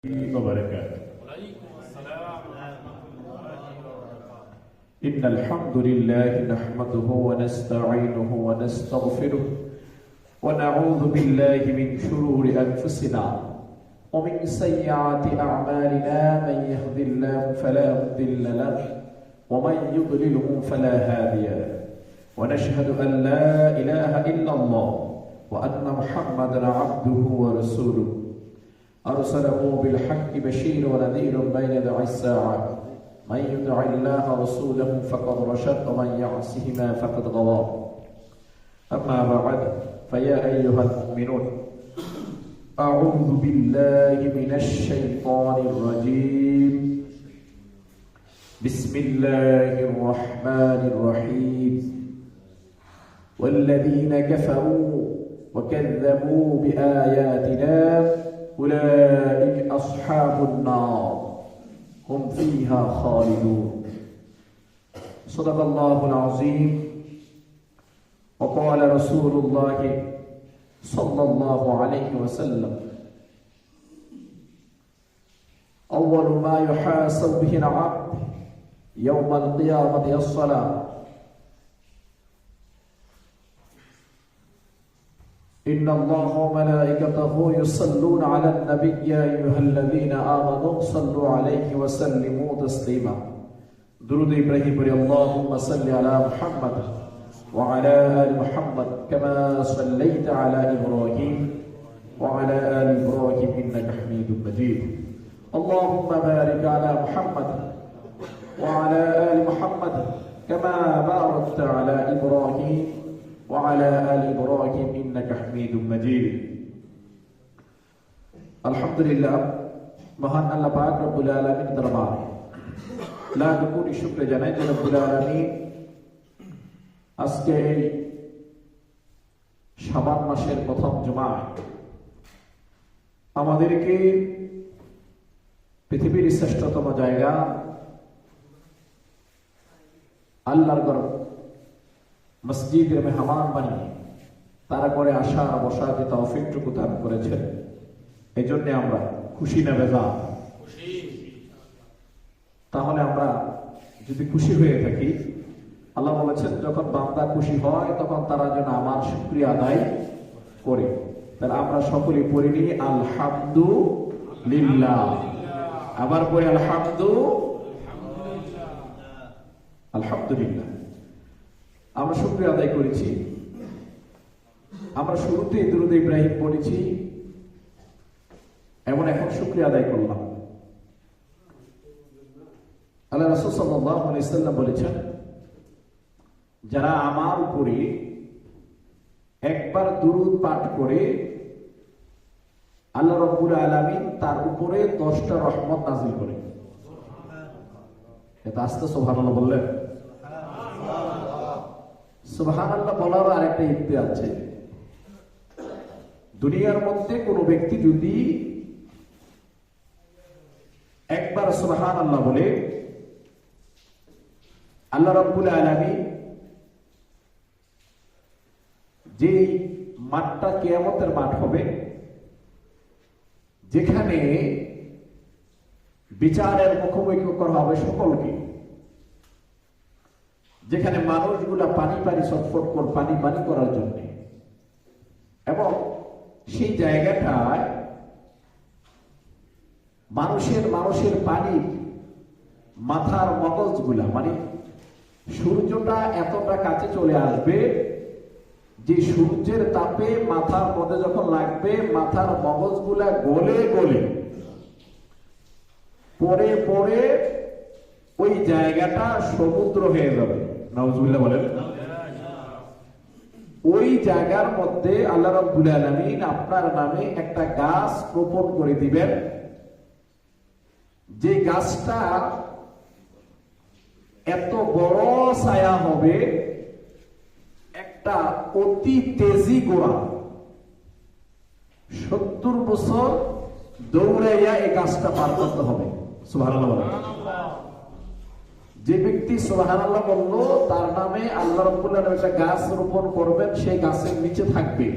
وبركاته. وعليكم السلام ورحمة الله وبركاته. إن الحمد لله نحمده ونستعينه ونستغفره ونعوذ بالله من شرور أنفسنا ومن سيئات أعمالنا. من يهد الله فلا مضل له ومن يضلله فلا هادي له ونشهد أن لا إله إلا الله وأن محمدا عبده ورسوله أرسله بالحق بشير ونذير بين يدي الساعة. من يطع الله ورسوله فقد رشد ومن يعصهما فقد غوى. أما بعد فيا أيها المؤمنون أعوذ بالله من الشيطان الرجيم. بسم الله الرحمن الرحيم. والذين كفروا وكذبوا بآياتنا أولئك أصحاب النار هم فيها خالدون. صدق الله العظيم. وقال رسول الله صلى الله عليه وسلم أول ما يحاسب به العبد يوم القيامة الصلاة. إن الله وملائكته يصلون على النبي يا أيها الذين آمنوا صلوا عليه وسلموا تسليما. درود إبراهيم اللهم صل على محمد وعلى آل محمد كما صليت على إبراهيم وعلى آل إبراهيم إنك حميد مجيد. اللهم بارك على محمد وعلى آل محمد كما باركت على إبراهيم وعلى آل إبراهيم إنك حميد مجيد. আলহামদুলিল্লাহ, মহান আল্লাহ পাক রব্বুল আলামিনের দরবারে লাখ কোটি শুকরিয়া জানাই যে রব্বুল আলামিন আজকে এই শাবান মাসের প্রথম জুমায় আমাদেরকে পৃথিবীর শ্রেষ্ঠতম জায়গা আল্লাহর ঘর মসজিদের মেহমান বানিয়ে তারা করে আসা বসার যে তৌফিকটুকু দান করেছেন, এই জন্য আমরা খুশি না বেজা? তাহলে আমরা যদি খুশি হয়ে থাকি, আল্লাহ বলেছেন যখন বান্দা খুশি হয় তখন তারা যেন আমার শুকরিয়া আদায় করে। তাহলে আমরা সকলে পড়িনি আলহামদুলিল্লাহ, আবার পড়ি আলহামদুলিল্লাহ। আমরা শুকরিয়া আদায় করেছি। আমরা শুরুতে দুরূদ ইব্রাহিম পড়েছি এবং এখন শুকরিয়া আদায় করলাম। আল্লাহ রাসূল সাল্লাল্লাহু আলাইহি ওয়াসাল্লাম বলেছেন, যারা আমার উপরে একবার দুরূদ পাঠ করে আল্লাহ রাব্বুল আলামিন তার উপরে 10টা রহমত নাযিল করে। এটা আস্তে সুবহানাল্লাহ বললেন। সুবহানাল্লাহ বলার আরেকটা ইতি আছে। দুনিয়ার মধ্যে কোন ব্যক্তি যদি একবার সুবহানাল্লাহ বলে, আল্লাহ রাব্বুল আলামিন যে মাঠটা কিয়ামতের মাঠ হবে, যেখানে বিচারের মুখোমুখি করা হবে সকলকে, যেখানে মানুষগুলা পানি ছটফট পানি করার জন্য, এবং সেই জায়গাটায় মানুষের পানি মাথার মগজগুলা, মানে সূর্যটা এতটা কাছে চলে আসবে যে সূর্যের তাপে মাথার মধ্যে যখন লাগবে মাথার মগজগুলা গলে পরে ওই জায়গাটা সমুদ্র হয়ে যাবে। নাউজুবিল্লাহ বলেন। ওই জায়গার মধ্যে আল্লাহ রাব্বুল আলামিন আপনার নামে একটা গাছ রোপণ করে দিবেন, যে গাছটা এত বড় ছায়া হবে, একটা অতি তেজি গোড়া 70 বছর দৌড়াইয়া এই গাছটা পার করতে হবে। সুবহানাল্লাহ বলেন। যে ব্যক্তি সুবহানাল্লাহ বলল, তার নামে আল্লাহ রাব্বুল আলামিন একটা গাছ রোপণ করবেন, সেই গাছের নিচে থাকবে।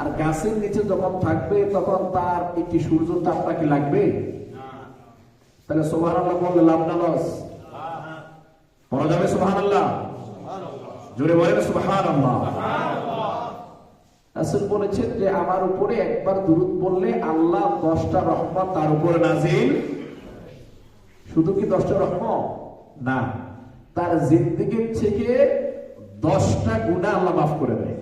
আর গাছের নিচে যখন থাকবে তখন তার একটি সূর্য তাপটা কি লাগবে? তাহলে সুবহানাল্লাহ বললে লাভ না লস? বলা যাবে সুবহানাল্লাহ? জোরে বলেন সুবহানাল্লাহ। রাসূল বলেছেন যে আমার উপরে একবার দুরূদ বললে আল্লাহ 10টা রহমত তার উপরে নাজিল। শুধু কি 10টা রহমত না, তার জিন্দেগি থেকে 10টা গুনাহ আল্লাহ মাফ করে দেয়।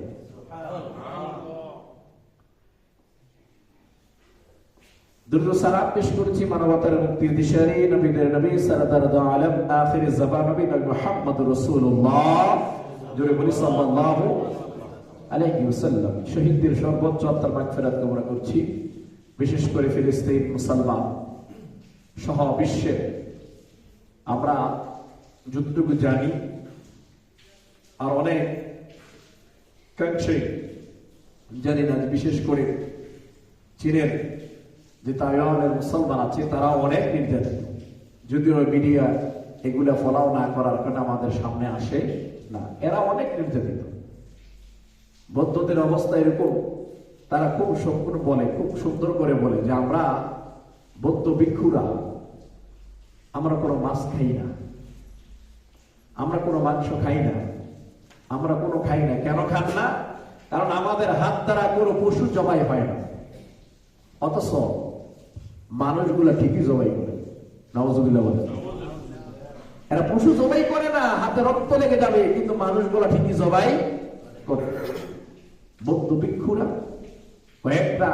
দুরূদ সালাম পেশ করেছি মানবতার মুক্তির দিশারি নবীদের নবী সরদার দু আলম আখির জামান নবী মুহাম্মদ রাসূলুল্লাহ, জোরে বলি সাল্লাল্লাহু আলাইহি ওয়াসাল্লাম। শহীদদের সর্বোচ্চ আত্মার মাগফিরাত কামনা করছি। বিশেষ করে ফিলিস্তিন মুসলমান সহ বিশ্বে আমরা যতটুকু জানি আর অনেক কান্ট্রি জানি না, বিশেষ করে চীনের যে তাইওয়ানের মুসলমান আছে তারা অনেক নির্যাতিত, যদিও মিডিয়া এগুলা ফলাও না করার কারণে আমাদের সামনে আসে না। এরা অনেক নির্যাতিত। বৌদ্ধদের অবস্থা এরকম, তারা খুব সম্পূর্ণ বলে, খুব সুন্দর করে বলে যে আমরা বৌদ্ধ ভিক্ষুরা আমরা কোনো মাছ খাই না, আমরা কোনো মাংস খাই না, আমরা কোনো খাই না। কেন খান না? কারণ আমাদের হাত দ্বারা কোনো পশু জবাই হয় না। অথচ মানুষগুলা ঠিকই জবাই করে। নাউজুবিল্লাহ বলে, এরা পশু জবাই করে না, হাতে রক্ত লেগে যাবে, কিন্তু মানুষগুলা ঠিকই জবাই করে। বৌদ্ধ ভিক্ষুরা কয়েকটা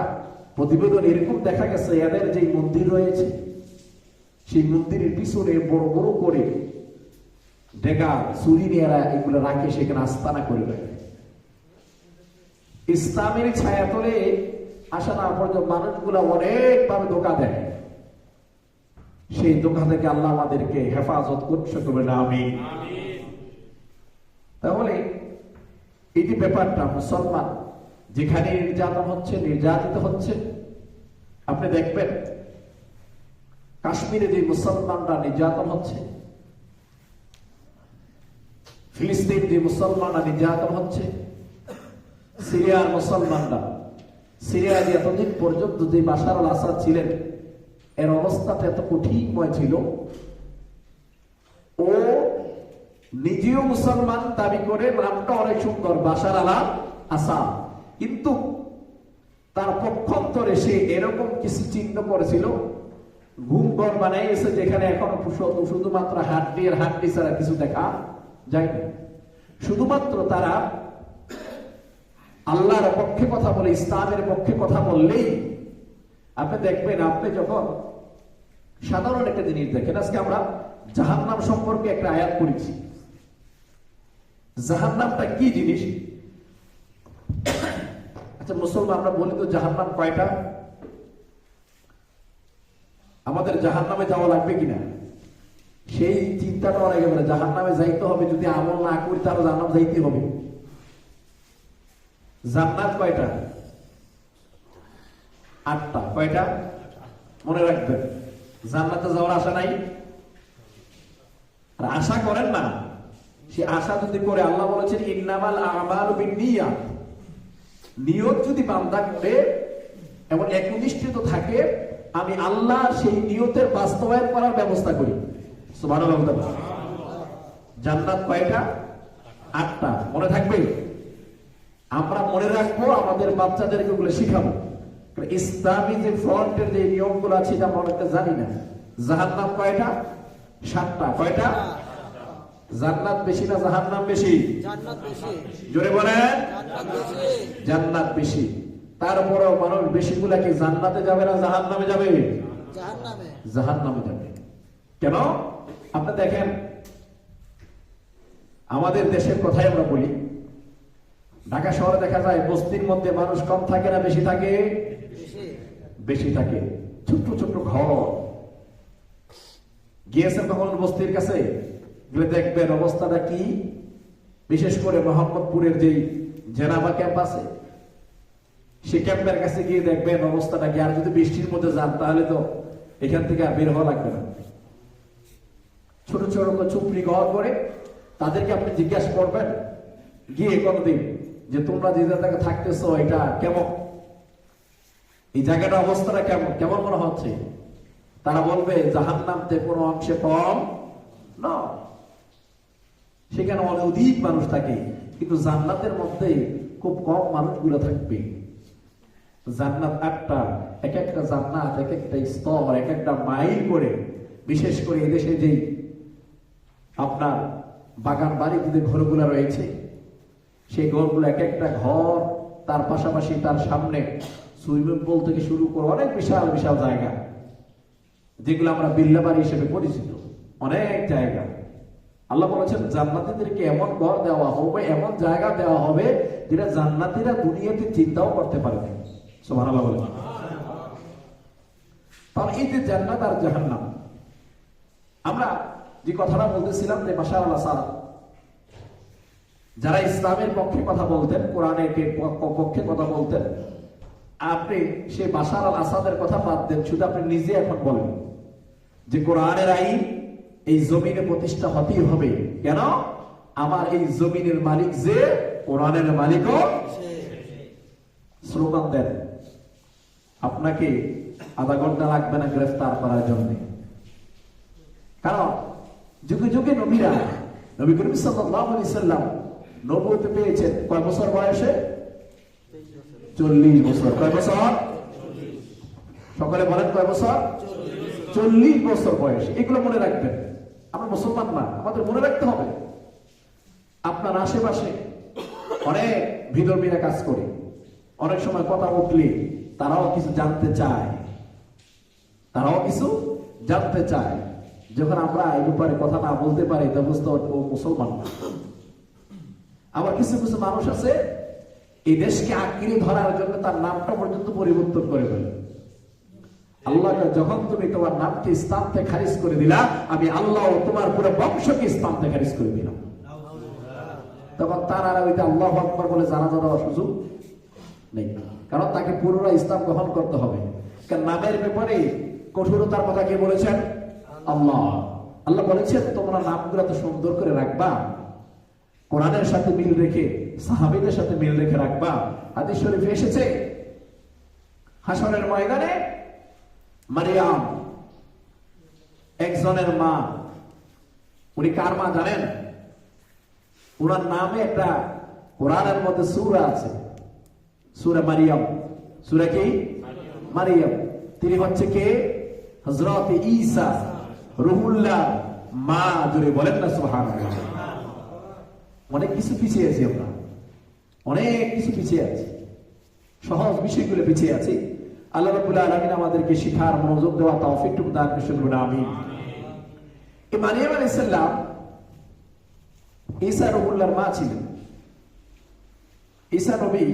প্রতিবেদন এরকম দেখা গেছে, এদের যে মন্দির রয়েছে সেই মন্দিরের পিছনে বড় বড় করে ডেগা চুরি নিয়ে এরা এগুলো রাখে, সেখানে আস্তানা করে রাখে। ইসলামের ছায়া তলে আসা না পর্যন্ত মানুষগুলা অনেকভাবে ধোঁকা দেয়। সেই ধোঁকা থেকে আল্লাহ আমাদেরকে হেফাজত করছে, করবে না আমি। তাহলে এই যে ব্যাপারটা, মুসলমান যেখানে নির্যাতন হচ্ছে, নির্যাতিত হচ্ছে, আপনি দেখবেন কাশ্মীরে যে মুসলমানরা নির্যাতন হচ্ছে, ফিলিস্তিন যে মুসলমানরা নির্যাতন হচ্ছে, সিরিয়ার মুসলমানরা, সিরিয়া যে এতদিন পর্যন্ত যে বাশার আল আসাদ ছিলেন এর অবস্থাটা এত কঠিনময় ছিল, ও নিজেও মুসলমান দাবি করে, নামটা অনেক সুন্দর বাশার আল আসাদ, কিন্তু তার পক্ষান্তরে সে এরকম কিছু চিহ্ন করেছিল, ঘুমঘর বানাইছে যেখানে এখন শুধুমাত্র হাড্ডি আর হাড্ডি ছাড়া কিছু দেখা যায় না। শুধুমাত্র তারা আল্লাহর পক্ষে কথা বলে, ইসলামের পক্ষে কথা বললেই আপনি দেখবেন, আপনি যখন সাধারণ একটা জিনিস দেখেন, আজকে আমরা জাহান্নাম সম্পর্কে একটা আয়াত পড়েছি। জাহান্নামটা কি জিনিস? আচ্ছা মুসলমান আমরা বলি তো জাহান্নাম কয়টা? আমাদের জাহান্নামে যাওয়া লাগবে কিনা সেই চিন্তাটা অনেক, জাহান্নামে যাইতে হবে, যদি আমল না করি তাহলে জাহান্নাম যাইতে হবে। জান্নাত কয়টা? 8টা। কয়টা মনে রাখবেন? জান্নাতে যাওয়ার আশা নাই, আর আশা করেন না। সে আশা যদি করে, আল্লাহ বলেছেন ইন্নামাল আমালু বিন্নিয়াত, নিয়ত যদি বান্দা করে এবং একনিষ্ঠিত থাকে, আমি আল্লাহ সেই নিয়তের বাস্তবায়ন করার ব্যবস্থা করি। সুবহানাল্লাহ। জান্নাত কয়টা? 8টা। মনে থাকবে? আমরা মনে রাখবো, আমাদের বাচ্চাদেরকে ওগুলো শিখাবো। ইসলামী যে ফ্রন্টের যে নিয়মগুলো আছে এটা আমরা জানি না। জাহান্নাম কয়টা? 7টা। কয়টা? জান্নাত বেশি না জাহান্নাম বেশি? জান্নাত বেশি। জোরে বলেন। জান্নাত বেশি। জান্নাত বেশি। তারপরেও মানুষ বেশিগুলা কি জান্নাতে যাবে না জাহান্নামে যাবে? জাহান্নামে। জাহান্নামে যাবে। কেন? আপনি দেখেন, আমাদের দেশের কথাই আমরা বলি, ঢাকা শহরে দেখা যায় বস্তির মধ্যে মানুষ কম থাকে না বেশি থাকে? বেশি থাকে। ছোট্ট ছোট্ট ঘর। গিয়েছেন কখন বস্তির কাছে? দেখবেন অবস্থাটা কি। বিশেষ করে মোহাম্মদপুরের যেই জেনাবা ক্যাম্প আছে, সে ক্যাম্পের কাছে গিয়ে দেখবেন অবস্থাটা কি। আর যদি বৃষ্টির মধ্যে যান তাহলে তো এখান থেকে আর বের হওয়া লাগবে না। ছোট ছোট চুপড়ি ঘর করে তাদেরকে আপনি জিজ্ঞাসা করবেন গিয়ে কোনদিন যে তোমরা যে জায়গায় থাকতেছো এটা কেমন, এই জায়গাটার অবস্থাটা কেমন কেমন মনে হচ্ছে? তারা বলবে জাহান্নামতে কোনো অংশে কম না, সেখানে অধিক মানুষ থাকে, কিন্তু জান্নাতের মধ্যে খুব কম মানুষগুলো থাকবে। জান্নাত একটা, এক একটা জান্নাত এক একটা স্তর, এক একটা মাইল করে, বিশেষ করে এদেশে যেই আপনার বাগান বাড়িতে যে ঘরগুলো রয়েছে, সেই ঘরগুলো এক একটা ঘর, তার পাশাপাশি তার সামনে সুইমিং পুল থেকে শুরু করে অনেক বিশাল বিশাল জায়গা, যেগুলো আমরা বিল্লা বাড়ি হিসেবে পরিচিত, অনেক জায়গা। আল্লাহ বলেছেন জান্নাতীদেরকে এমন ঘর দেওয়া হবে, এমন জায়গা দেওয়া হবে যেটা জান্নাতীরা দুনিয়াতে চিন্তাও করতে পারবে। সুবহানাল্লাহ বলেন। তাহলে এই যে জান্নাত আর জাহান্নাম, আমরা যে কথাটা বলতেছিলাম যে বাশার আল আসাদ যারা ইসলামের পক্ষে কথা বলতেন, কোরআনের পক্ষে কথা বলতেন, আপনি সেই বাশার আল আসাদের কথা বাদ দেন, শুধু আপনি নিজে এখন বলেন যে কোরআনের আইন এই জমিনে প্রতিষ্ঠা হতেই হবে। কেন? আমার এই জমিনের মালিক যে, কোরআনের মালিকও। স্লোগান দেন, আপনাকে আধা ঘন্টা লাগবে না গ্রেফতার করার জন্য। কারণ যুগে যুগে নবীরা, নবী করিম সাল্লাল্লাহু আলাইহি সাল্লাম নবুয়ত পেয়েছেন কয় বছর বয়সে? 40 বছর। কয় বছর? সকলে বলেন কয় বছর? 40 বছর বয়সে। এগুলো মনে রাখবেন। আমরা মুসলমান না, আমাদের মনে রাখতে হবে। আপনার আশেপাশে অনেক বিধর্মীরা কাজ করে, অনেক সময় কথা উঠলে তারাও কিছু জানতে চায়, তারাও কিছু জানতে চায়। যখন আমরা এই ব্যাপারে কথা না বলতে পারি, তা বুঝতে ও মুসলমান না। আবার কিছু কিছু মানুষ আছে এই দেশকে আঁকড়ে ধরার জন্য তার নামটা পর্যন্ত পরিবর্তন করে ফেলে। আল্লাহ যখন তুমি তোমার নামকে ইসলাম থেকে খারিজ করে দিলা, আমি আল্লাহ তোমার পুরো বংশকে ইসলাম থেকে খারিজ করে দিলাম। তখন তার আর ওইটা আল্লাহু আকবার বলে জানাজা দেওয়ার সুযোগ নেই, কারণ তাকে পুরোটা ইসলাম গ্রহণ করতে হবে। কারণ নামের ব্যাপারে কঠোরতার কথা কে বলেছেন? আল্লাহ। আল্লাহ বলেছেন তোমরা নামগুলো তো সুন্দর করে রাখবা, কোরআনের সাথে মিল রেখে, সাহাবীদের সাথে মিল রেখে রাখবা। হাদিস শরীফে এসেছে হাসরের ময়দানে মারিয়াম একজনের মা, উনি কার মা জানেন? ওনার নামে একটা কোরআনের মধ্যে সূরা আছে, সূরা মারিয়াম। সূরা কি? মারিয়াম। তিনি হচ্ছে কে? হযরত ঈসা রুহুল্লাহ মা। জোরে বলেন না সুবহানাল্লাহ। অনেক কিছু পিছিয়ে আছি আমরা, অনেক কিছু পিছিয়ে আছি, সহজ বিষয়গুলো পিছিয়ে আছি। আল্লাহ রাব্বুল আলামিন আমাদেরকে শিখার মনোযোগ দেওয়া তৌফিক দান করুন, আমিন। এই মারিয়াম আলাইহিস সালাম ঈসা রুহুল্লাহর মা ছিলেন। ঈসা নবী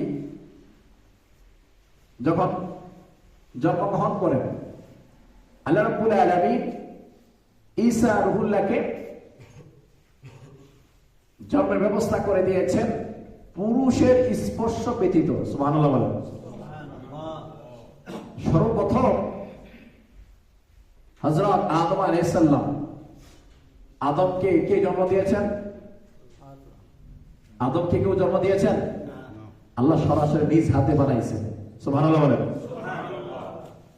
যখন জন্মগ্রহণ করেন, আল্লাহ রাব্বুল আলামিন ঈসা রুহুল্লাহকে জন্মের ব্যবস্থা করে দিয়েছেন পুরুষের স্পর্শ ব্যতীত। সুবহানাল্লাহ বলেন। সর্বপ্রথম হযরত আদম আলাইহিস সালাম, আদমকে কে জন্ম দিয়েছেন? আদমকে কেউ জন্ম দিয়েছেন? আল্লাহ সরাসরি নিজ হাতে বানাইছেন। সুবহানাল্লাহ বলেন।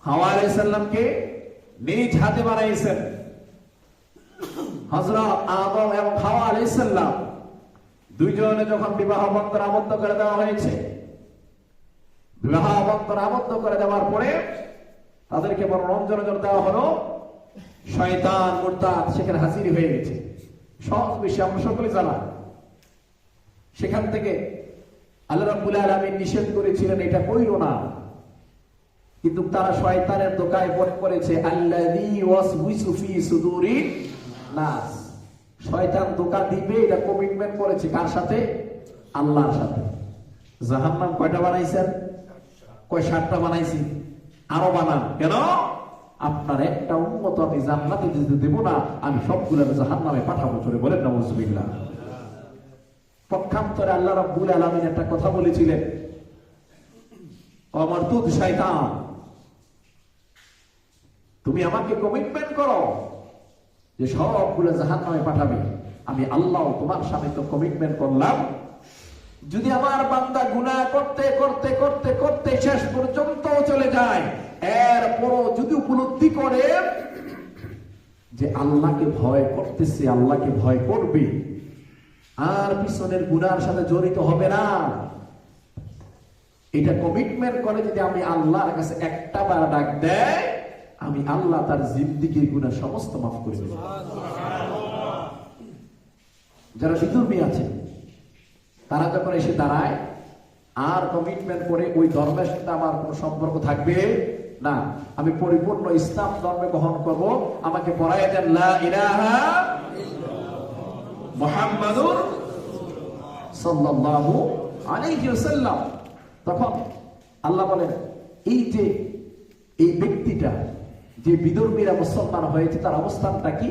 হাওয়া আলাইহিস সালামকে নিজ হাতে বানাইছেন। হযরত আদম এবং হাওয়া আলাইহিস সালাম দুইজনে যখন বিবাহ বন্ধনে আবদ্ধ করে দেওয়া হয়েছে, বিবাহ বন্ধনে আবদ্ধ করে দেওয়ার পরে তাদেরকে বড় রঞ্জন দেওয়া হলো। শয়তান মুরতাদ সেখানে হাজির হয়ে গেছে। সহজ বিষয় আমরা সকলে জানা। সেখান থেকে আল্লাহ রাব্বুল আলামিন নিষেধ করেছিলেন এটা কইরো না, কিন্তু তারা শয়তানের দোকায় পড়ে পড়েছে। আল্লাযী ওয়াসওয়িসু ফি সুদুরিন নাস। শয়তান ধোঁকা দিবে, এটা কমিটমেন্ট করেছে কার সাথে? আল্লাহর সাথে। জাহান্নাম কয়টা বানাইছেন? কয় 7টা বানাইছি, আরো বানান। কেন? আপনার একটা উম্মত আমি জান্নাতে যেতে দেব না, আমি সবগুলো জাহান্নামে পাঠাবো। চলে বলেন নাউযুবিল্লাহ। পক্ষান্তরে আল্লাহ রাব্বুল আলামিন একটা কথা বলেছিলেন, আমার তুদ শয়তান, তুমি আমাকে কমিটমেন্ট করো যে সবগুলো জাহান্নামে পাঠাবে। আমি আল্লাহ তোমার সাথে তো কমিটমেন্ট করলাম, যদি আমার বান্দা গুনাহ করতে করতে করতে করতে শেষ পর্যন্ত চলে যায়, এরপরও যদি উপলব্ধি করে যে আল্লাহকে ভয় করতেছে, আল্লাহকে ভয় করবে, আর পিছনের গুনার সাথে জড়িত হবে না, এটা কমিটমেন্ট করে, যদি আমি আল্লাহর কাছে একটা বার ডাক দেয়, আমি আল্লাহ তার জিন্দেগীর গুনাহ সমস্ত মাফ করে দেব। যারা বিধর্মী আছে তারা যখন এসে দাঁড়ায় আর কমিটমেন্ট করে ওই ধর্মের সাথে আমার কোনো সম্পর্ক থাকবে না, আমি পরিপূর্ণ ইসলাম ধর্মে গ্রহণ করব, আমাকে পড়ায় দেন লা ইলাহা মুহাম্মাদুর সাল্লাল্লাহু আলাইহি ওয়াসাল্লাম, তখন আল্লাহ বলেন এই ব্যক্তিটা যে বিধর্মীরা মুসলমান হয়েছে তার অবস্থানটা কি?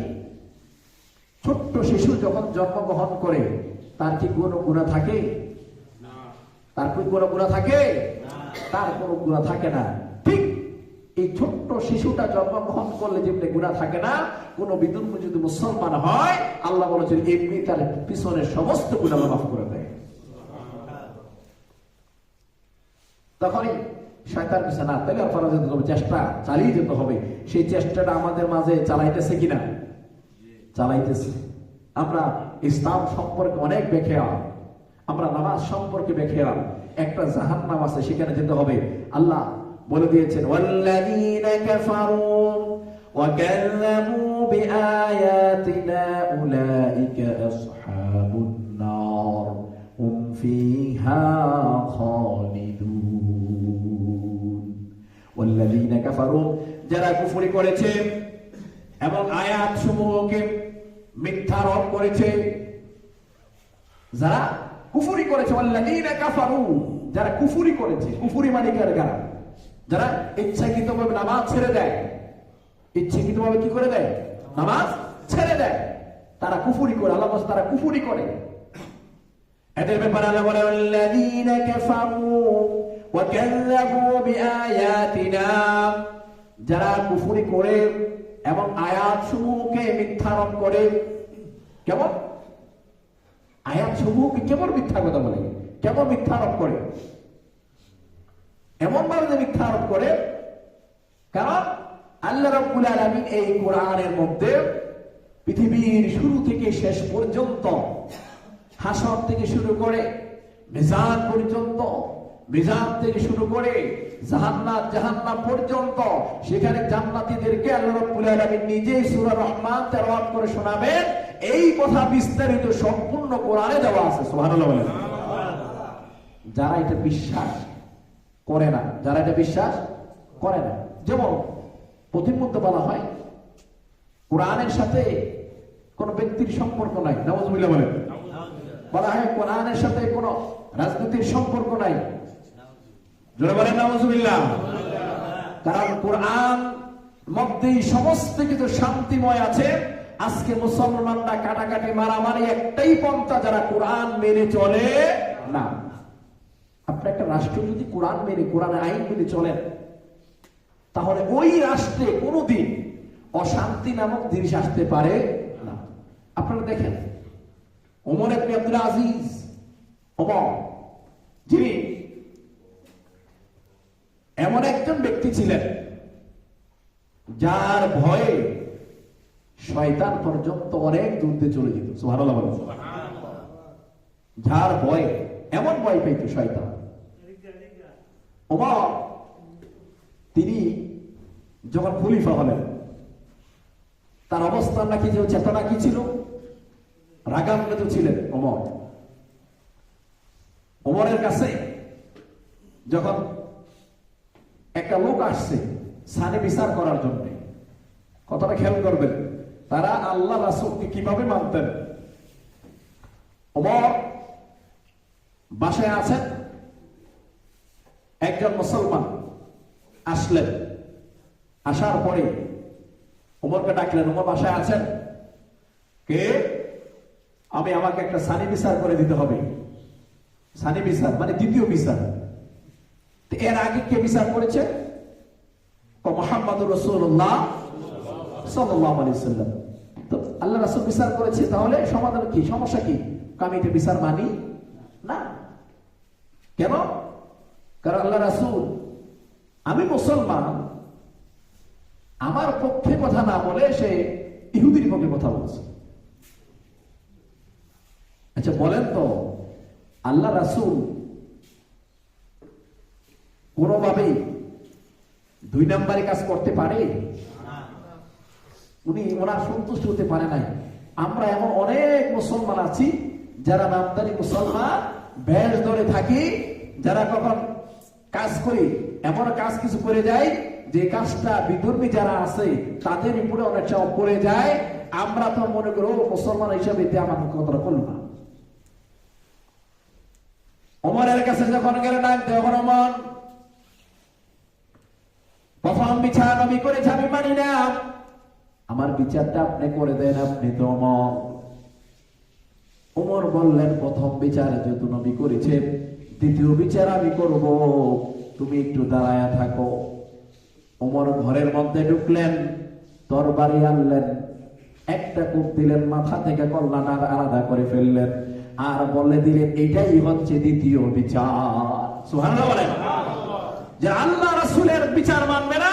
ছোট্ট শিশু যখন জন্মগ্রহণ করে তার কি কোনো গুনাহ থাকে? তার কি কোনো গুনাহ থাকে? তার কোনো গুনাহ থাকে না। ঠিক এই ছোট্ট শিশুটা জন্মগ্রহণ করলে যেমনি গুনাহ থাকে না, কোন বিধর্মী যদি মুসলমান হয়, আল্লাহ বলেছেন এমনি তার পিছনের সমস্ত গুনাহ মাফ করে দেয়। তখনই শয়তান কিছু না, তাহলে আর চেষ্টা চালিয়ে যেতে হবে। সেই চেষ্টাটা আমাদের মাঝে চালাইতেছে কিনা? চালাইতেছে। আমরা ইসলাম সম্পর্কে অনেক ব্যাখ্যা, আমরা নামাজ সম্পর্কে ব্যাখ্যা, একটা জাহান্নাম আছে সেখানে যেতে হবে। আল্লাহ বলে দিয়েছেন ওয়াল্লাযীনা কাফারু ওয়া কাযযাবু বিআয়াতিনা উলাইকা আসহাবুন নার হুম ফিহা খালিদুন। ওয়াল্লাযীনা কাফারু, যারা কুফরি করেছে এবং আয়াত সমূহকে মিথ্যারোপ করেছে, যারা কুফরি করেছে, ওয়াল্লাযীনা কাফারু, যারা কুফরি করেছে, কুফরি মানে কারা? যারা ইচ্ছাকৃতভাবে নামাজ ছেড়ে দেয়, ইচ্ছাকৃতভাবে কি করে দেয়? নামাজ ছেড়ে দেয়, তারা কুফরি করে। আল্লাহ বলেন তারা কুফরি করে। এদের ব্যাপারে আল্লাহ বলেন ওয়াল্লাযীনা কাফারু ওয়া কাযযাবু বিআয়াতিনা, যারা কুফরি করে এবং আয়াত সমূহকে মিথ্যারোপ করে। কেমন আয়াত সমূহকে কেমন মিথ্যা কথা বলে, কেমন মিথ্যারোপ করে? এমন ভাবে যে মিথ্যারোপ করে, কারণ আল্লাহ রাব্বুল আলামিন এই কোরআনের মধ্যে পৃথিবীর শুরু থেকে শেষ পর্যন্ত, হাসর থেকে শুরু করে মিজান পর্যন্ত, মিজান থেকে শুরু করে জাহান্নাম পর্যন্ত, সেখানে জান্নাতীদেরকে আল্লাহ রাব্বুল আলামিন নিজেই সূরা রহমান তেলাওয়াত করে শোনাবেন। এই কথা বিস্তারিত সম্পূর্ণ কোরআনে দেওয়া আছে। সুবহানাল্লাহ বলেন। যারা এটা বিশ্বাস করে না, যারা এটা বিশ্বাস করে না, যেমন প্রতিমধ্যে বলা হয় কোরআনের সাথে কোন ব্যক্তির সম্পর্ক নাই, নাউযুবিল্লাহ বলেন। বলা হয় কোরআনের সাথে কোন রাজনীতির সম্পর্ক নাই, জোরে বলেন নাউযুবিল্লাহ। কারণ কোরআন মধ্যেই সমস্ত কিছু শান্তিময় আছে। আজকে মুসলমানরা কাটাকাটি মারামারি একটাই পন্থা, যারা কোরআন মেনে চলে না। আপনি একটা রাষ্ট্র যদি কোরআন মেনে, কোরআন আইন মেনে চলেন, তাহলে ওই রাষ্ট্রে কোনোদিন অশান্তি নামক জিনিস আসতে পারে না। আপনারা দেখেন ওমর ইবনে আব্দুল আজিজ, ওমর, যিনি এমন একজন ব্যক্তি ছিলেন যার ভয়ে শয়তান পর্যন্ত অনেক দূরে চলে যেত। সুবহানাল্লাহ বলেন। যার ভয়ে, এমন ভয় পেত শয়তান। ওমর তিনি যখন খলিফা হলেন, তার অবস্থান নাকি, যে চেতনা কি ছিল, রাগান্বিত ছিলেন ওমর। ওমরের কাছে যখন একটা লোক আসছে সানে বিচার করার জন্য, কথাটা খেয়াল করবেন, তারা আল্লাহ রাসূলকে কিভাবে মানতেন। ওমর বাসায় আছেন, একজন মুসলমান আসলেন, আসার পরে ওমরকে ডাকলেন, ওমর বাসায় আছেন? কে? আমাকে একটা সানি বিচার করে দিতে হবে। সানি বিচার মানে দ্বিতীয় বিচার। এর আগে কে বিচার করেছে? মুহাম্মদুর রাসূলুল্লাহ সাল্লাল্লাহু আলাইহি ওয়াসাল্লাম। তো আল্লাহ রাসূল বিচার করেছে, তাহলে সমাধান কি, সমস্যা কি? আমি এটা বিচার মানি না। কেন? কারণ আল্লাহ রাসূল, আমি মুসলমান, আমার পক্ষে কথা না বলে সে ইহুদির পক্ষে কথা বলছে। আচ্ছা বলেন তো, আল্লাহ রাসূল কোনোভাবেই দুই নাম্বারে কাজ করতে পারে? উনি ওনার সন্তুষ্ট হতে পারে নাই। আমরা এমন অনেক মুসলমান আছি যারা নামদারি মুসলমান, বেশ ধরে থাকি, যারা কখন কাজ করি এমন কাজ কিছু করে যায় যে কাজটা বিধর্মী যারা আছে তাদের উপরে অনেক চাপ পড়ে যায়। আমরা তো মনে করো মুসলমান হিসাবে আমার কথাটা করলো না। ওমরের কাছে যখন গেলেন তখন ওমর প্রথম বিচার নবী করেছে, আমি মানি না, আমার বিচারটা আপনি করে দেন, আপনি তো ওমর। ওমর বললেন, প্রথম বিচার যেহেতু নবী করেছে, দ্বিতীয় বিচার আমি করব, তুমি একটু দাঁড়ায়া থাকো। ওমর ঘরের মধ্যে ঢুকলেন, তরবারি আনলেন, একটা কূপ দিলেন, মাথা থেকে কল্যাণ আলাদা করে ফেললেন, আর বলে দিলেন এটাই হচ্ছে দ্বিতীয় বিচার। সুবহানাল্লাহ বলেন। যে আল্লাহ রাসূলের বিচার মানবে না,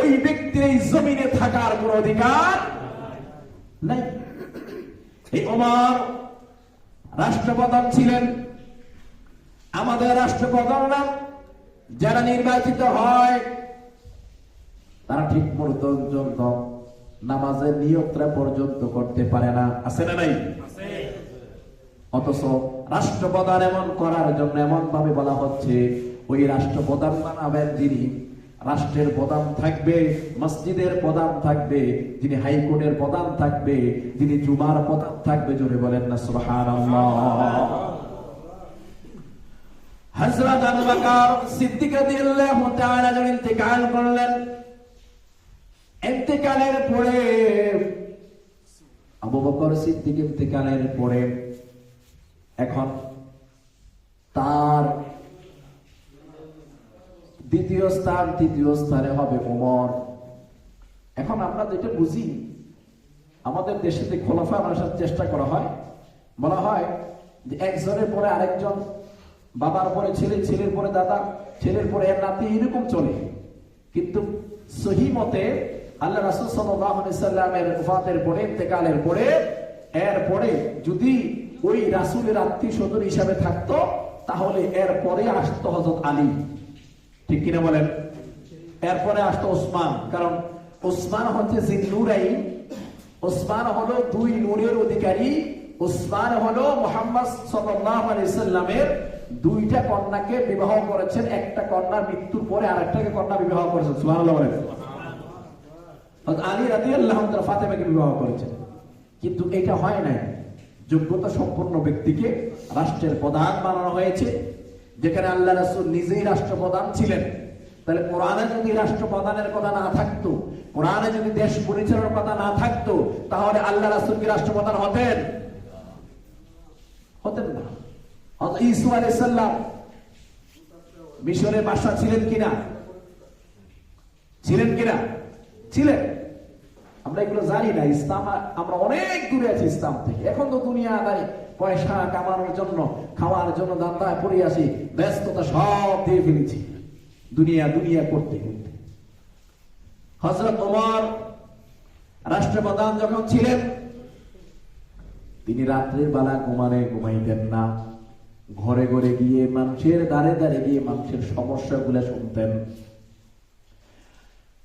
ওই ব্যক্তির এই জমিনে থাকার কোনো অধিকার নাই। এই ওমর রাষ্ট্রপ্রধান ছিলেন। আমাদের রাষ্ট্রপ্রধানরা যারা নির্বাচিত হয় তারা ঠিক পর্যন্ত নামাজের নিয়তটা পর্যন্ত করতে পারে না, আছে না নাই? অথচ রাষ্ট্রপ্রধান এমন করার জন্য এমন ভাবে বলা হচ্ছে, ওই রাষ্ট্রপ্রধান বানাবেন যিনি রাষ্ট্রের প্রধান থাকবে, মসজিদের প্রধান থাকবে, যিনি হাইকোর্টের প্রধান থাকবে, যিনি জুমার প্রধান থাকবে, জোরে বলেন না সুবহানাল্লাহ। হযরত আবু বকর সিদ্দিক রাদিয়াল্লাহু তাআলা যখন ইন্তেকাল করলেন, ইন্তেকালের পরে আবু বকর সিদ্দিক ইন্তেকালের পরে এখন তার দ্বিতীয় স্থান, তৃতীয় স্থানে হবে ওমর। এখন আমরা যেটা বুঝি, আমাদের দেশে যে খোলাফা আসার চেষ্টা করা হয়, বলা হয় যে একজনের পরে আরেকজন, বাবার পরে ছেলে, ছেলের পরে দাদা, ছেলের পরে এর নাতি, এরকম চলে। কিন্তু সহি মতে আল্লাহ রাসূল সাল্লাল্লাহু আলাইহি সাল্লামের ওফাতের পরে, ইন্তেকালের পরে, এরপরে যদি ওই রাসূলের আত্মীয় স্বজন হিসাবে থাকতো, তাহলে এরপরে আসতো হযরত আলী, ঠিক কিনা বলেন? এরপরে আসতো ওসমান, কারণ ওসমান হচ্ছে জিন্নুরাইন, ওসমান হলো দুই নূরের অধিকারী, ওসমান হলো মুহাম্মদ সাল্লাল্লাহু আলাইহি সাল্লামের দুইটা কন্যাকে বিবাহ করেছেন, একটা কন্যার মৃত্যুর পরে আরেকটাকে কন্যা বিবাহ করেছেন। সুবহানাল্লাহ বলেন। আলী রাদিয়াল্লাহু তাআলা ফাতেমাকে বিবাহ করেছেন। কিন্তু এটা হয় নাই, যোগ্যতা সম্পন্ন ব্যক্তিকে রাষ্ট্রের প্রধান বানানো হয়েছে, যেখানে আল্লাহ রাসূল নিজেই রাষ্ট্রপ্রধান ছিলেন। তাহলে কোরআনে যদি রাষ্ট্রপ্রধানের কথা না থাকতো, কোরআনে যদি দেশ পরিচালনার কথা না থাকতো, তাহলে আল্লাহ রাসূল কি রাষ্ট্রপ্রধান হতেন? হতেন না। হযরত ঈসা আলাইহিস সালাম মিশরের বাদশা ছিলেন কিনা? ছিলেন কিনা? ছিলেন। আমরা এগুলো জানি না। ইসলাম, আমরা অনেক দূরে আছি ইসলাম থেকে। এখন তো দুনিয়াদারি, পয়সা কামানোর জন্য, খাওয়ার জন্য দান্দায় পড়ে আসি, ব্যস্ততা সব দিয়ে ফেলেছি দুনিয়া দুনিয়া করতে করতে। হযরত ওমর রাষ্ট্রপ্রধান যখন ছিলেন, তিনি রাত্রির বেলা ঘুমাইতেন না, ঘরে ঘরে গিয়ে মানুষের দ্বারে দ্বারে গিয়ে মানুষের সমস্যাগুলো শুনতেন।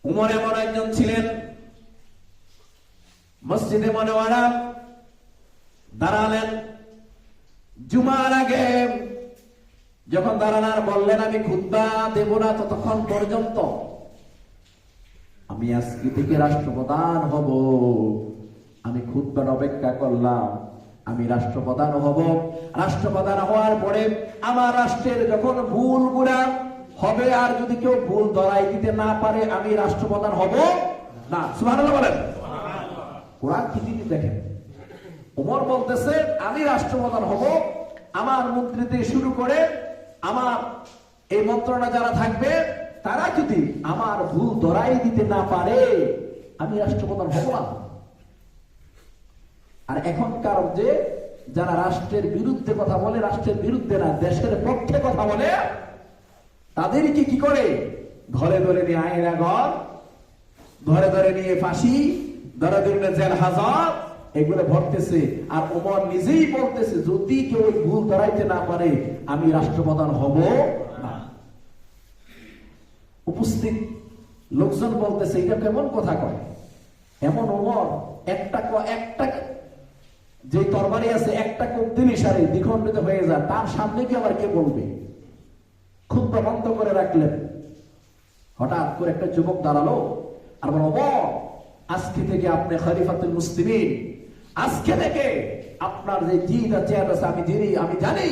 ওমর এমন একজন ছিলেন, মসজিদে মুনাওয়ারা দাঁড়ালেন জুমার আগে, যখন দাঁড়ানোর বললেন আমি খুতবা দেব না ততক্ষণ পর্যন্ত, আমি আজকে থেকে রাষ্ট্রপ্রধান হব, আমি খুতবার অপেক্ষা করলাম, আমি রাষ্ট্রপ্রধান হব। রাষ্ট্রপ্রধান হওয়ার পরে আমার রাষ্ট্রের যখন ভুলগুলা হবে, আর যদি কেউ ভুল ধরাই দিতে না পারে, আমি রাষ্ট্রপ্রধান হব না। সুবহানাল্লাহ বলেন। কোরআন কি দেখেন, ওমর বলতেছে আমি রাষ্ট্রপ্রধান হব, আমার মন্ত্রী থেকে শুরু করে আমার এই মন্ত্রণা যারা থাকবে, তারা যদি আমার ভুল ধরাই দিতে না পারে, আমি রাষ্ট্রপ্রধান হব না। আর এখনকার যে যারা রাষ্ট্রের বিরুদ্ধে কথা বলে, রাষ্ট্রের বিরুদ্ধে না, দেশের পক্ষে কথা বলে, তাদেরকে কি করে ঘরে ধরে নিয়ে আয়না ঘর, ধরে ধরে নিয়ে ফাঁসি, ধরে ধরে নিয়ে জেল হাজত, এগুলো ভরতেছে। আর ওমর নিজেই বলতেছে, যদি কেউ ওই ভুল ধরাইতে না পারে আমি রাষ্ট্রপ্রধান হব না। উপস্থিত লোকজন বলতেছে, এটা কেমন কথা কয়? এমন ওমর একটা যে তরবারি আছে, একটা কোপ দিলে সারে দ্বিখণ্ডিত হয়ে যায়, তার সামনে কি আবার কে বলবে? খুতবা বন্ধ করে রাখলেন। হঠাৎ করে একটা যুবক দাঁড়ালো আর বলল, ওমর, আজকে থেকে আপনি খলিফাতুল মুসলিমিন, আজকে থেকে আপনার যে জিদ আছে আমি জানি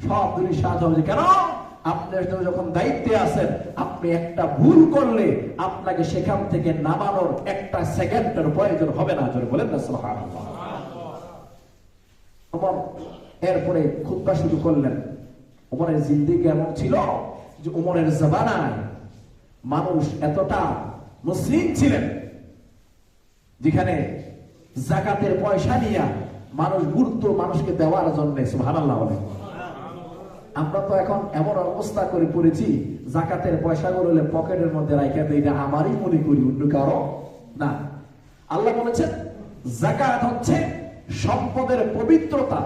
সব দুনিয়া সাহায্য হবে। কেন? আপনি যখন দায়িত্বে আছেন, আপনি একটা ভুল করলে আপনাকে সেখান থেকে নামানোর একটা সেকেন্ডের প্রয়োজন হবে না। জোরে বলেন না সুবহানাল্লাহ। ওমর এরপরে খুতবা শুরু করলেন। ওমরের জিন্দেগি এমন ছিল যে ওমরের জামানায় মানুষ এতটা মুসলিম ছিলেন, যেখানে যাকাতের পয়সা নিয়ে মানুষ ঘুরতো মানুষকে দেওয়ার জন্য। সুবহানাল্লাহ বলেন। আমরা তো এখন এমন অবস্থা করে পড়েছি, যাকাতের পয়সাগুলো পকেটের মধ্যে রাখা দেয়, এটা আমারই মনে করি, অন্য কারো না। আল্লাহ বলেছেন যাকাত হচ্ছে সম্পদের পবিত্রতা।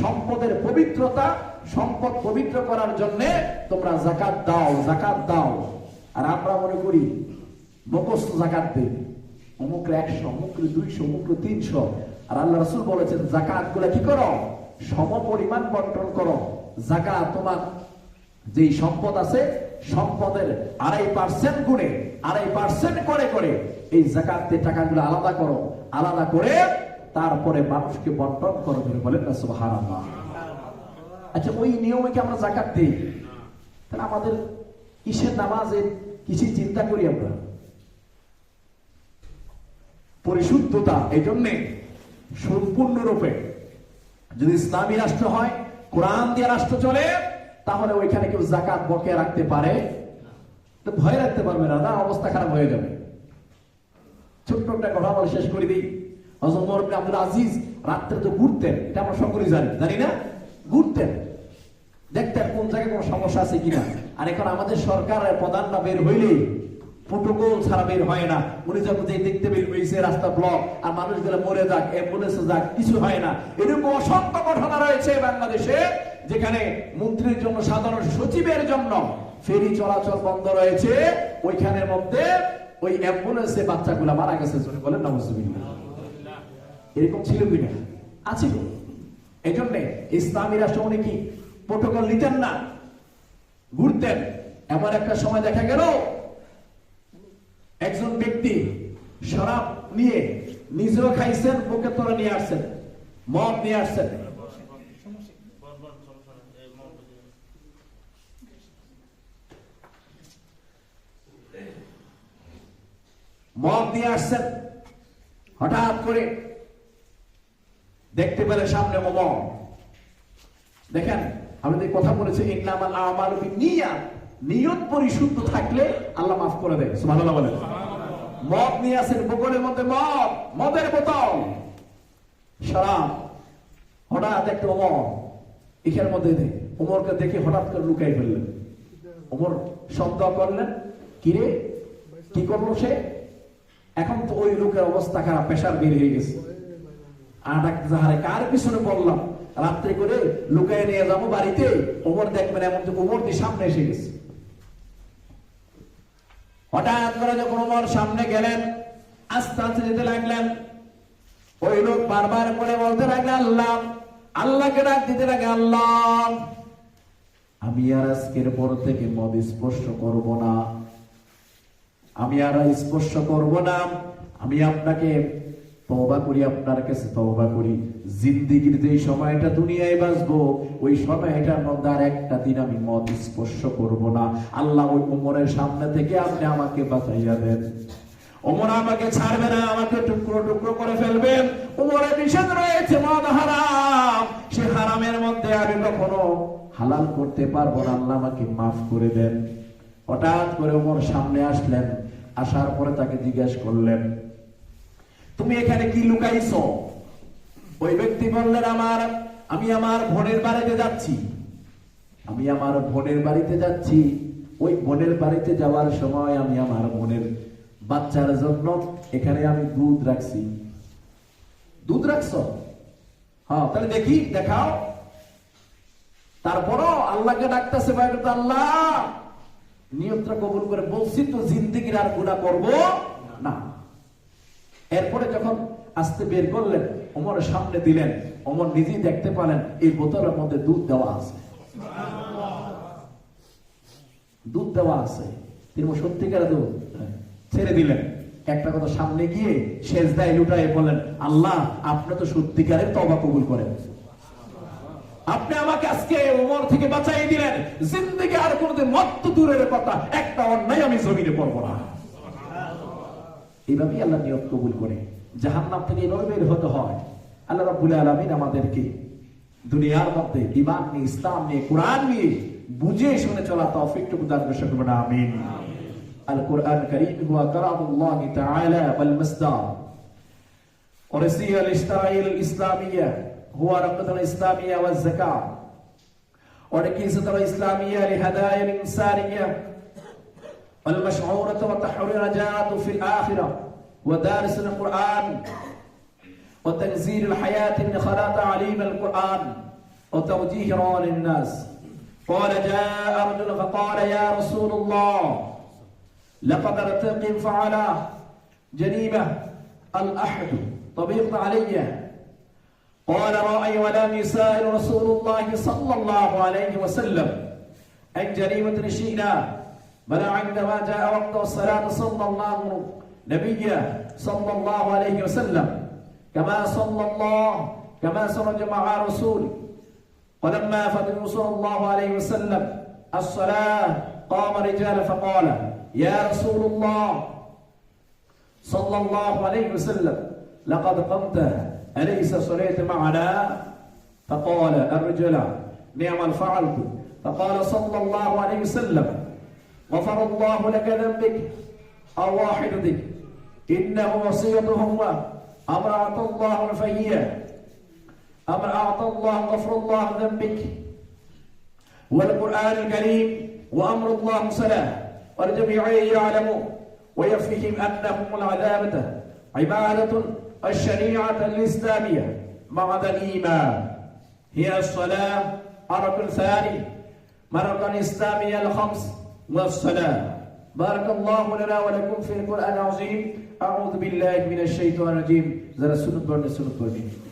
সম্পদের পবিত্রতা, সম্পদ পবিত্র করার জন্য তোমরা যাকাত দাও, যাকাত দাও। আর আমরা মনে করি মুখস্থ যাকাত দেই, অমুকরে 100, অমুকরে 200, অমুকরে 300। আর আল্লাহ রাসূল বলেছেন যাকাত গুলা কি করো? সম পরিমাণ বন্টন করো। যাকাত তোমার যেই সম্পদ আছে, সম্পদের 2.5% গুণে 2.5% করে করে এই যাকাতের টাকাগুলো আলাদা করো, আলাদা করে তারপরে মানুষকে বন্টন করো। বলেন না সুবহানাল্লাহ। আচ্ছা, ওই নিয়মে কি আমরা যাকাত দেই? তাহলে আমাদের কিসের নামাজের কিছু চিন্তা করি আমরা? পরিশুদ্ধতা। এই জন্যে সম্পূর্ণরূপে যদি ইসলামী রাষ্ট্র হয়, কোরআন দিয়ে রাষ্ট্র চলে, তাহলে ওইখানে কেউ যাকাত বকেয়া রাখতে পারে? তো ভয় রাখতে পারবে না, না, অবস্থা খারাপ হয়ে যাবে। ছোট্ট একটা কথা বলে শেষ করে দিই। হযরত ওমর ইবনে আব্দুল আজিজ রাত্রে তো ঘুরতেন, এটা আমরা সকলেই জানি না? ঘুরতেন, দেখতেন কোন জায়গায় কোনো সমস্যা আছে কিনা। আর এখন আমাদের সরকারের প্রধানরা বের হইলেই প্রোটোকল ছাড়া বের হয় না। উনি যখন যে দেখতে বের হয়েছে রাস্তা ব্লক, আর মানুষগুলো মরে যাক, অ্যাম্বুলেন্সে যাক, কিছু হয় না। এরকম অসংখ্য ঘটনা রয়েছে বাংলাদেশে, যেখানে মন্ত্রীর জন্য, সাধারণ সচিবের জন্য ফেরি চলাচল বন্ধ রয়েছে, ওইখানের মধ্যে ওই অ্যাম্বুলেন্সে বাচ্চাগুলা মারা গেছে। বলেন নাউজুবিল্লাহ। এরকম ছিল কিনা? আছে। এই জন্য ইসলামী রাষ্ট্র উনি কি প্রোটোকল নিতেন না, ঘুরতেন। এমন একটা সময় দেখা গেল একজন ব্যক্তি শরাব নিয়ে নিজেও খাইছেন, বুকে তোলা নিয়ে আসছেন, মদ নিয়ে আসছেন। মদ নিয়ে আসছেন। হঠাৎ করে দেখতে পেলে সামনে ওমর। দেখেন, আমি কথা বলেছি, ইন্নামাল আমালু বিন্নিয়াত, নিয়ত পরিশুদ্ধ থাকলে আল্লাহ মাফ করে দেয়। সুবহানাল্লাহ বলেন। মদ নিয়ে আসেন, বোতলের মধ্যে মদ, মদের বোতল, শরাব। হঠাৎ একটা ওমর এখানের মধ্যে ওমরকে দেখে হঠাৎ করে লুকাই ফেললেন। ওমর শব্দ করলেন, কিরে, কি করলো সে? এখন তো ওই লোকের অবস্থা খারাপ, প্রেসার বের হয়ে গেছে। আর ডাক্তার, হারে কার পিছনে পড়লাম, রাত্রে করে লুকায় নিয়ে যাবো বাড়িতে, ওমর দেখবেন এমন তো ওমর দিয়ে সামনে এসে গেছে। হঠাৎ করে যখন ওমর সামনে গেলেন, আস্তে আস্তে যেতে লাগলেন, ওই লোক বারবার করে বলতে লাগলেন আল্লাহ, আল্লাহকে ডাক দিতে লাগে, আল্লাহ, আমি আর আজকের পর থেকে মদ স্পর্শ করব না, আমি আর স্পর্শ করব না। আমি আপনাকে তওবা করি, আপনার কাছে তওবা করি, জিন্দেগির যে সময়টা দুনিয়ায় বাঁচবো, ওই সময়টার মধ্যে আর একটা দিন আমি মদ স্পর্শ করব না। আল্লাহ, ওই ওমরের সামনে থেকে আপনি আমাকে বাঁচাইয়া দেন। ওমর আমাকে ছাড়বে না, আমাকে টুকরো টুকরো করে ফেলবেন। ওমরের নিষেধ রয়েছে, মদ হারাম, সে হারামের মধ্যে আমি কখনো হালাল করতে পারবো না, আল্লাহ আমাকে মাফ করে দেন। হঠাৎ করে ওমর সামনে আসলেন, আসার পরে তাকে জিজ্ঞাসা করলেন, তুমি এখানে কি লুকাইছো? ওই ব্যক্তি বললেন আমি আমার বোনের বাড়িতে যাচ্ছি। ওই বোনের বাড়িতে যাওয়ার সময় আমি আমার বোনের বাচ্চার জন্য এখানে আমি দুধ রাখছি। দুধ রাখছো? হ্যাঁ, তাহলে দেখাও। তারপরও আল্লাহকে ডাকতেছে, আল্লাহ নিয়তটা কবুল করে, বলছি তো জিন্দেগির আর গুনাহ করব না। এরপরে যখন আস্তে বের করলেন, ওমরের সামনে দিলেন, ওমর নিজেই দেখতে পেলেন এই বোতলের মধ্যে দুধ দেওয়া আছে। তিনি সত্যিকার দুধ ছেড়ে দিলেন। একটা কথা, সামনে গিয়ে সেজদায় লুটায়ে বললেন, আল্লাহ আপনি তো সত্যিকারের তওবা কবুল করেন। আপনি আমাকে আজকে ওমর থেকে বাঁচাই দিলেন। জিন্দেগি আর কোনদিন মত দূরের কথা, একটা অন্যায় আমি জমিনে করব না। এইভাবেই আল্লাহ নিয়ত কবুল করে। জাহান্নাম থেকে এইভাবে বের হতে হয়। আল্লাহ রাব্বুল আলামিন আমাদেরকে দুনিয়ার মধ্যে ঈমান নিয়ে, ইসলাম নিয়ে, কোরআন নিয়ে বুঝে শুনে চলা তৌফিক দান করুন। আমিন। আল কোরআন কারীম হুয়া কালামুল্লাহ তাআলা ওয়াল মাসদার ওয়া রাসিয়াল ইসরাঈল ইসলামিয়া হুয়া রাকাতুল ইসলামিয়া ওয়াজ যাকাত ওয়া রাকিসাতুল ইসলামিয়া লিহাদায়াল ইনসানিয়া ওয়াল মাশউরাতু ওয়া তাহরির রাজাতু ফিল আখিরাহ ওয়া দারিসুল কোরআন ওয়া তানজিলুল হায়াতি min khalat ta'lim al Qur'an wa tawjihha lin nas. قال جاء رجل فقال يا رسول الله لقد ارتقي فعلى جنيمة الأحد طبيق علي. قال رأي ولم يسائل رسول الله صلى الله عليه وسلم عن جريمة شئنا بل عندما جاء وقت الصلاة صلى الله نبيه صلى الله عليه وسلم كما سرج مع رسول. ولما فضل صلى الله عليه وسلم الصلاة قام رجال فقال يا رسول الله صلى الله عليه وسلم لقد قمت أليس صليت معنا؟ فقال الرجل نعم فعلت. فقال صلى الله عليه وسلم غفر الله لك ذنبك أو واحدتك إنه وصيتهم أمر أعطى الله الفيئة أمر أعطى الله غفر الله ذنبك والقرآن الكريم وأمر الله صلاة والجميع يعلمون ويفهم أنهم العذابة عبادة الشريعة الإسلامية بعد الإيمان هي الصلاة الركن الثاني مرة الإسلامية الخمس والصلاة. بارك الله لنا ولكم في القرآن العظيم. أعوذ بالله من الشيطان الرجيم. زر السنة